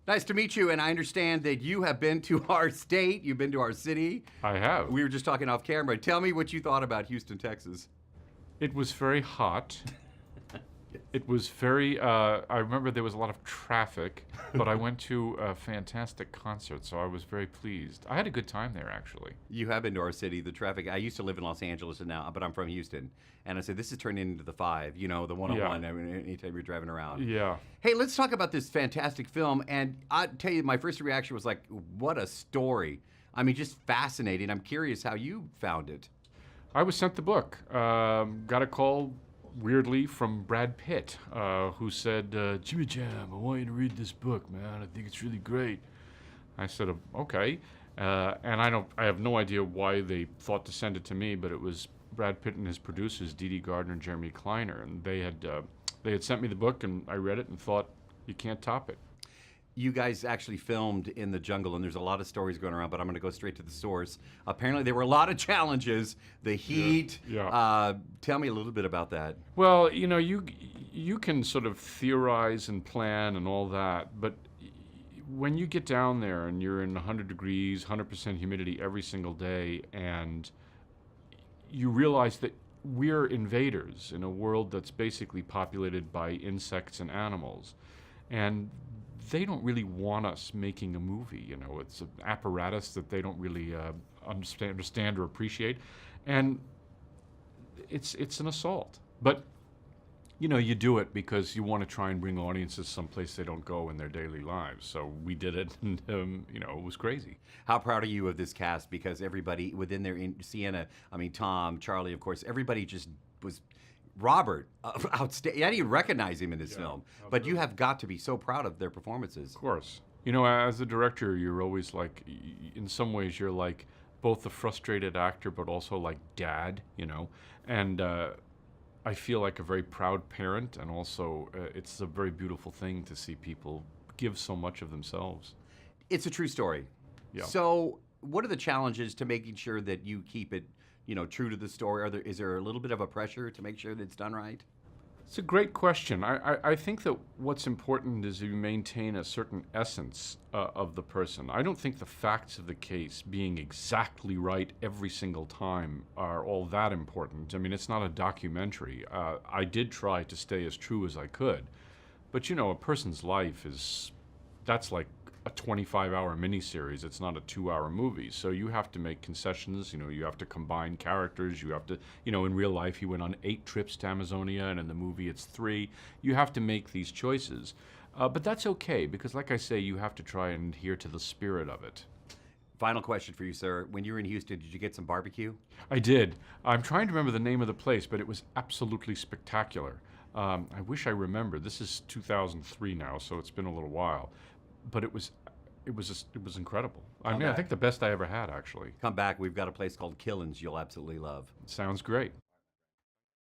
Nice to meet you, and I understand that you have been to our state, you've been to our city. I have. We were just talking off camera. Tell me what you thought about Houston, Texas. It was very hot. It was very, I remember there was a lot of traffic, but I went to a fantastic concert, so I was very pleased. I had a good time there, actually. You have been to our city, the traffic. I used to live in Los Angeles but I'm from Houston. And I said, this is turning into the 5, the 101, Yeah. I mean, anytime you're driving around. Yeah. Hey, let's talk about this fantastic film. And I tell you, my first reaction was like, what a story. I mean, just fascinating. I'm curious how you found it. I was sent the book. Got a call, weirdly, from Brad Pitt, who said, Jimmy Jam, I want you to read this book, man. I think it's really great. I said, okay. And I have no idea why they thought to send it to me, but it was Brad Pitt and his producers, Dee Dee Gardner and Jeremy Kleiner, and they had sent me the book, and I read it and thought, you can't top it. You guys actually filmed in the jungle, and there's a lot of stories going around, but I'm going to go straight to the source. Apparently, there were a lot of challenges. The heat. Yeah. Tell me a little bit about that. Well, you can sort of theorize and plan and all that, but when you get down there and you're in 100 degrees, 100% humidity every single day, and you realize that we're invaders in a world that's basically populated by insects and animals, and they don't really want us making a movie. It's an apparatus that they don't really understand or appreciate, and it's an assault. But you do it because you want to try and bring audiences someplace they don't go in their daily lives. So we did it, and it was crazy. How proud are you of this cast? Because everybody within there, Sienna, Tom, Charlie, of course, everybody just was. Robert, outstanding. I didn't even recognize him in this film, but you have got to be so proud of their performances. Of course. As a director, you're always like, in some ways, you're like both the frustrated actor, but also like dad, and I feel like a very proud parent, and also it's a very beautiful thing to see people give so much of themselves. It's a true story. Yeah. So what are the challenges to making sure that you keep it true to the story? Is there a little bit of a pressure to make sure that it's done right? It's a great question. I think that what's important is you maintain a certain essence of the person. I don't think the facts of the case being exactly right every single time are all that important. I mean, it's not a documentary. I did try to stay as true as I could. But, a person's life that's like a 25-hour miniseries. It's not a 2-hour movie. So you have to make concessions. You have to combine characters. You have to, in real life, he went on 8 trips to Amazonia, and in the movie it's 3. You have to make these choices. But that's okay, because like I say, you have to try and adhere to the spirit of it. Final question for you, sir. When you were in Houston, did you get some barbecue? I did. I'm trying to remember the name of the place, but it was absolutely spectacular. I wish I remembered. This is 2003 now, so it's been a little while. But it was incredible. I think the best I ever had, actually. Come back. We've got a place called Killins you'll absolutely love. Sounds great.